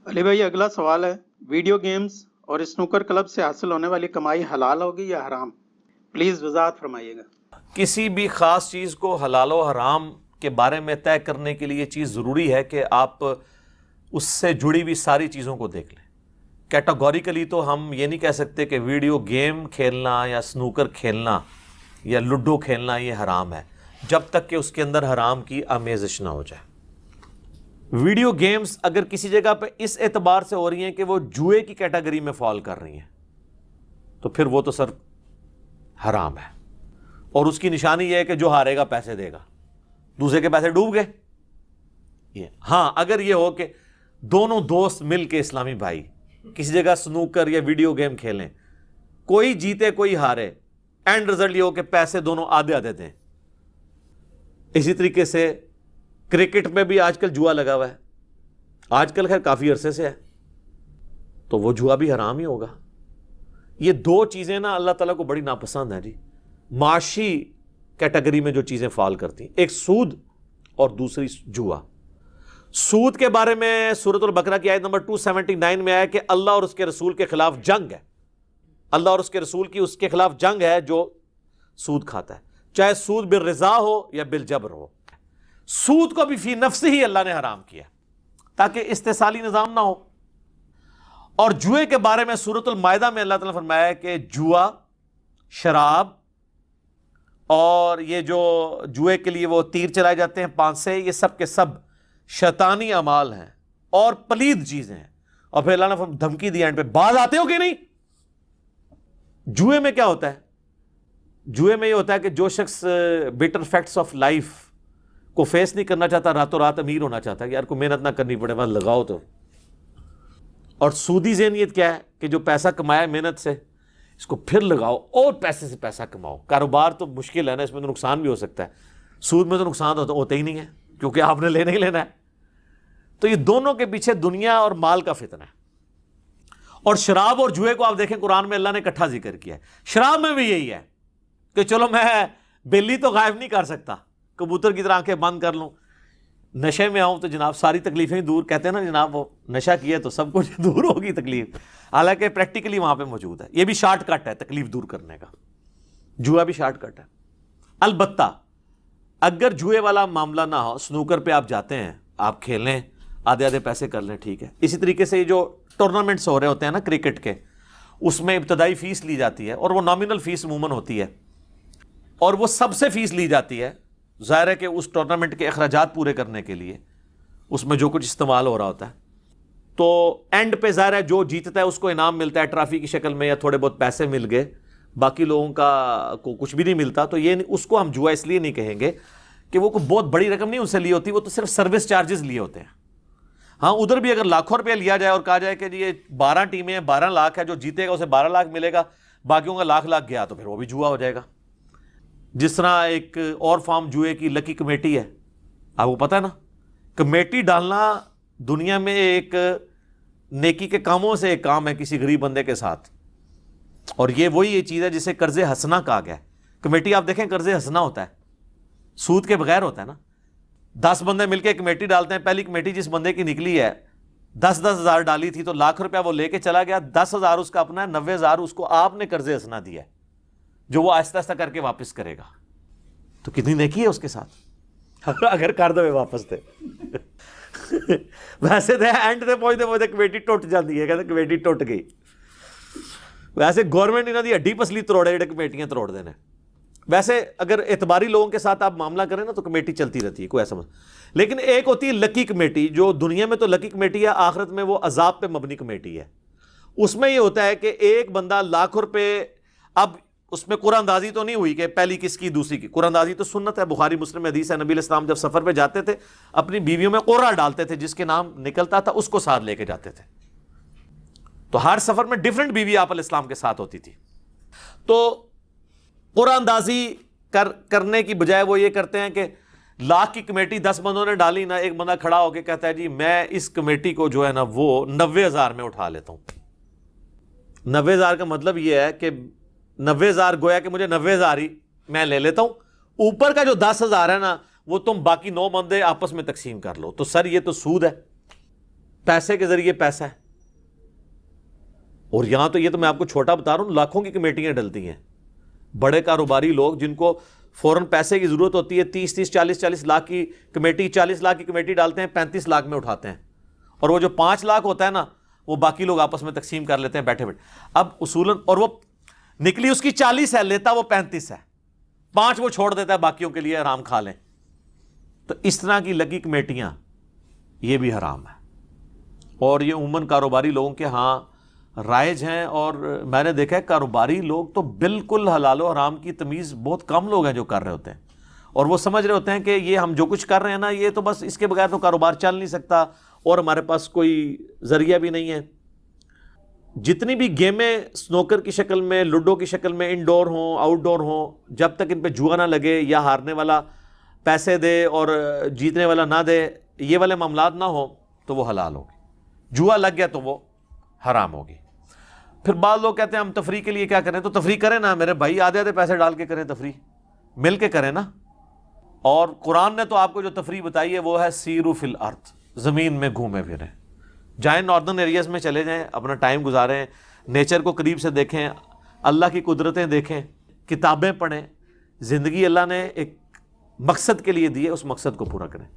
علی بھائی اگلا سوال ہے، ویڈیو گیمز اور اسنوکر کلب سے حاصل ہونے والی کمائی حلال ہوگی یا حرام؟ پلیز وضاحت فرمائیے گا۔ کسی بھی خاص چیز کو حلال و حرام کے بارے میں طے کرنے کے لیے یہ چیز ضروری ہے کہ آپ اس سے جڑی ہوئی ساری چیزوں کو دیکھ لیں۔ کیٹاگوریکلی تو ہم یہ نہیں کہہ سکتے کہ ویڈیو گیم کھیلنا یا سنوکر کھیلنا یا لوڈو کھیلنا یہ حرام ہے، جب تک کہ اس کے اندر حرام کی آمیزش نہ ہو جائے۔ ویڈیو گیمز اگر کسی جگہ پہ اس اعتبار سے ہو رہی ہیں کہ وہ جوئے کی کیٹیگری میں فال کر رہی ہیں تو پھر وہ تو سر حرام ہے، اور اس کی نشانی یہ ہے کہ جو ہارے گا پیسے دے گا، دوسرے کے پیسے ڈوب گئے۔ ہاں اگر یہ ہو کہ دونوں دوست مل کے اسلامی بھائی کسی جگہ سنوکر یا ویڈیو گیم کھیلیں، کوئی جیتے کوئی ہارے، اینڈ رزلٹ یہ ہو کہ پیسے دونوں آدھے آدھے دیں۔ اسی طریقے سے کرکٹ میں بھی آج کل جوا لگا ہوا ہے، آج کل خیر کافی عرصے سے ہے، تو وہ جوا بھی حرام ہی ہوگا۔ یہ دو چیزیں نا اللہ تعالیٰ کو بڑی ناپسند ہیں جی، معاشی کیٹیگری میں جو چیزیں فال کرتی ہیں، ایک سود اور دوسری جوا۔ سود کے بارے میں سورۃ البقرہ کی آیت نمبر 279 میں آیا کہ اللہ اور اس کے رسول کے خلاف جنگ ہے، اللہ اور اس کے رسول کی اس کے خلاف جنگ ہے جو سود کھاتا ہے، چاہے سود بالرضا ہو یا بالجبر ہو۔ سود کو بھی فی نفس ہی اللہ نے حرام کیا تاکہ استحصالی نظام نہ ہو۔ اور جوئے کے بارے میں سورۃ المائدہ میں اللہ تعالیٰ نے فرمایا ہے کہ جوا، شراب اور یہ جو جوئے کے لیے وہ تیر چلائے جاتے ہیں 5 سے، یہ سب کے سب شیطانی اعمال ہیں اور پلید چیزیں ہیں۔ اور پھر اللہ نے دھمکی دی اینڈ پہ، باز آتے ہو کہ نہیں؟ جوئے میں کیا ہوتا ہے؟ جوئے میں یہ ہوتا ہے کہ جو شخص بیٹر فیکٹس آف لائف کو فیس نہیں کرنا چاہتا، راتوں رات امیر ہونا چاہتا ہے کہ یار کو محنت نہ کرنی پڑے، بس لگاؤ تو۔ اور سودی ذہنیت کیا ہے کہ جو پیسہ کمایا محنت سے اس کو پھر لگاؤ اور پیسے سے پیسہ کماؤ۔ کاروبار تو مشکل ہے نا، اس میں تو نقصان بھی ہو سکتا ہے، سود میں تو نقصان ہوتا ہی نہیں ہے کیونکہ آپ نے لینا ہی لینا ہے۔ تو یہ دونوں کے پیچھے دنیا اور مال کا فتنہ ہے۔ اور شراب اور جوئے کو آپ دیکھیں قرآن میں اللہ نے اکٹھا ذکر کیا ہے۔ شراب میں بھی یہی ہے کہ چلو میں بلی تو غائب نہیں کر سکتا، کبوتر کی طرح آنکھیں بند کر لوں، نشے میں آؤں تو جناب ساری تکلیفیں دور، کہتے ہیں نا جناب وہ نشہ کیا تو سب کچھ دور ہوگی تکلیف، حالانکہ پریکٹیکلی وہاں پہ موجود ہے۔ یہ بھی شارٹ کٹ ہے تکلیف دور کرنے کا، جوا بھی شارٹ کٹ ہے۔ البتہ اگر جوئے والا معاملہ نہ ہو، سنوکر پہ آپ جاتے ہیں، آپ کھیلیں، آدھے آدھے پیسے کر لیں، ٹھیک ہے۔ اسی طریقے سے یہ جو ٹورنامنٹس ہو رہے ہوتے ہیں نا کرکٹ کے، اس میں ابتدائی فیس لی جاتی ہے اور وہ نامینل فیس عموماً ہوتی ہے، اور وہ سب سے فیس لی جاتی ہے، ظاہر ہے کہ اس ٹورنامنٹ کے اخراجات پورے کرنے کے لیے اس میں جو کچھ استعمال ہو رہا ہوتا ہے، تو اینڈ پہ ظاہر ہے جو جیتتا ہے اس کو انعام ملتا ہے ٹرافی کی شکل میں یا تھوڑے بہت پیسے مل گئے، باقی لوگوں کو کچھ بھی نہیں ملتا۔ تو یہ اس کو ہم جوا اس لیے نہیں کہیں گے کہ وہ کوئی بہت بڑی رقم نہیں ان سے لی ہوتی، وہ تو صرف سروس چارجز لیے ہوتے ہیں۔ ہاں ادھر بھی اگر لاکھوں روپیہ لیا جائے اور کہا جائے کہ جی یہ 12 ٹیمیں ہیں، 12 لاکھ ہے، جو جیتے گا اسے 12 لاکھ ملے گا، باقیوں کا لاکھ گیا تو پھر وہ بھی جوا ہو جائے گا۔ جس طرح ایک اور فارم جوئے کی لکی کمیٹی ہے، آپ کو پتہ ہے نا، کمیٹی ڈالنا دنیا میں ایک نیکی کے کاموں سے ایک کام ہے کسی غریب بندے کے ساتھ، اور یہ وہی یہ چیز ہے جسے قرض حسنہ کہا گیا ہے۔ کمیٹی آپ دیکھیں قرض حسنہ ہوتا ہے، سود کے بغیر ہوتا ہے نا۔ 10 بندے مل کے کمیٹی ڈالتے ہیں، پہلی کمیٹی جس بندے کی نکلی ہے 10-10 ہزار ڈالی تھی تو لاکھ روپیہ وہ لے کے چلا گیا، 10,000 اس کا اپنا ہے، 90,000 اس کو آپ نے قرض حسنہ دیا ہے جو وہ آہستہ آہستہ کر کے واپس کرے گا۔ تو کتنی نیکی ہے اس کے ساتھ اگر کر دو واپس دے ویسے تو اینڈ سے پہنچتے کمیٹی ٹوٹ جاتی ہے، کہتے کمیٹی ٹوٹ گئی۔ ویسے گورنمنٹ انہوں دی ہڈی پسلی تروڑے جڑے کمیٹیاں تروڑ دینے۔ ویسے اگر اعتباری لوگوں کے ساتھ آپ معاملہ کریں نا تو کمیٹی چلتی رہتی ہے، کوئی ایسا لیکن ایک ہوتی ہے لکی کمیٹی، جو دنیا میں تو لکی کمیٹی ہے، آخرت میں وہ عذاب پہ مبنی کمیٹی ہے۔ اس میں یہ ہوتا ہے کہ ایک بندہ لاکھ روپے، اب اس میں قرآن اندازی تو نہیں ہوئی کہ پہلی کس کی دوسری کی، قرآن اندازی تو سنت ہے، بخاری مسلم میں حدیث ہے، نبی علیہ السلام جب سفر پہ جاتے تھے اپنی بیویوں میں قرہ ڈالتے تھے، جس کے نام نکلتا تھا اس کو ساتھ لے کے جاتے تھے، تو ہر سفر میں ڈیفرنٹ بیوی آپ علیہ السلام کے ساتھ ہوتی تھی۔ تو قرآن اندازی کرنے کی بجائے وہ یہ کرتے ہیں کہ لاکھ کی کمیٹی 10 بندوں نے ڈالی نا، ایک بندہ کھڑا ہو کے کہتا ہے جی میں اس کمیٹی کو جو ہے نا وہ 90,000 میں اٹھا لیتا ہوں۔ 90,000 کا مطلب یہ ہے کہ 90,000 گویا کہ مجھے 90,000 ہی میں لے لیتا ہوں، اوپر کا جو 10,000 ہے نا وہ تم باقی 9 بندے آپس میں تقسیم کر لو۔ تو سر یہ تو سود ہے، پیسے کے ذریعے پیسہ ہے. اور یہاں تو یہ تو میں آپ کو چھوٹا بتا رہا ہوں, لاکھوں کی کمیٹیاں ڈلتی ہیں. بڑے کاروباری لوگ جن کو فوراً پیسے کی ضرورت ہوتی ہے, 30 40 لاکھ کی کمیٹی, 40 لاکھ کی کمیٹی ڈالتے ہیں, 35 لاکھ میں اٹھاتے ہیں, اور وہ جو 5 لاکھ ہوتا ہے نا, وہ باقی لوگ آپس میں تقسیم کر لیتے ہیں بیٹھے بیٹھے. اب اصولاً, اور وہ نکلی اس کی 40 ہے, لیتا وہ 35 ہے, 5 وہ چھوڑ دیتا ہے باقیوں کے لیے آرام کھا لیں. تو اس طرح کی لگی کمیٹیاں یہ بھی حرام ہے, اور یہ عموماً کاروباری لوگوں کے ہاں رائج ہیں. اور میں نے دیکھا ہے کاروباری لوگ تو بالکل حلال و حرام کی تمیز بہت کم لوگ ہیں جو کر رہے ہوتے ہیں, اور وہ سمجھ رہے ہوتے ہیں کہ یہ ہم جو کچھ کر رہے ہیں نا, یہ تو بس اس کے بغیر تو کاروبار چل نہیں سکتا, اور ہمارے پاس کوئی ذریعہ بھی نہیں ہے. جتنی بھی گیمیں سنوکر کی شکل میں, لوڈو کی شکل میں, انڈور ہوں آؤٹ ڈور ہوں, جب تک ان پہ جوا نہ لگے یا ہارنے والا پیسے دے اور جیتنے والا نہ دے, یہ والے معاملات نہ ہوں, تو وہ حلال ہوگی. جوا لگ گیا تو وہ حرام ہوگی. پھر بعض لوگ کہتے ہیں ہم تفریح کے لیے کیا کریں, تو تفریح کریں نا میرے بھائی, آدھے آدھے پیسے ڈال کے کریں تفریح, مل کے کریں نا. اور قرآن نے تو آپ کو جو تفریح بتائی ہے وہ ہے سیرو فی الارض, زمین میں گھومے پھریں, جائیں ناردرن ایریاز میں چلے جائیں, اپنا ٹائم گزاریں, نیچر کو قریب سے دیکھیں, اللہ کی قدرتیں دیکھیں, کتابیں پڑھیں. زندگی اللہ نے ایک مقصد کے لیے دی ہے, اس مقصد کو پورا کریں.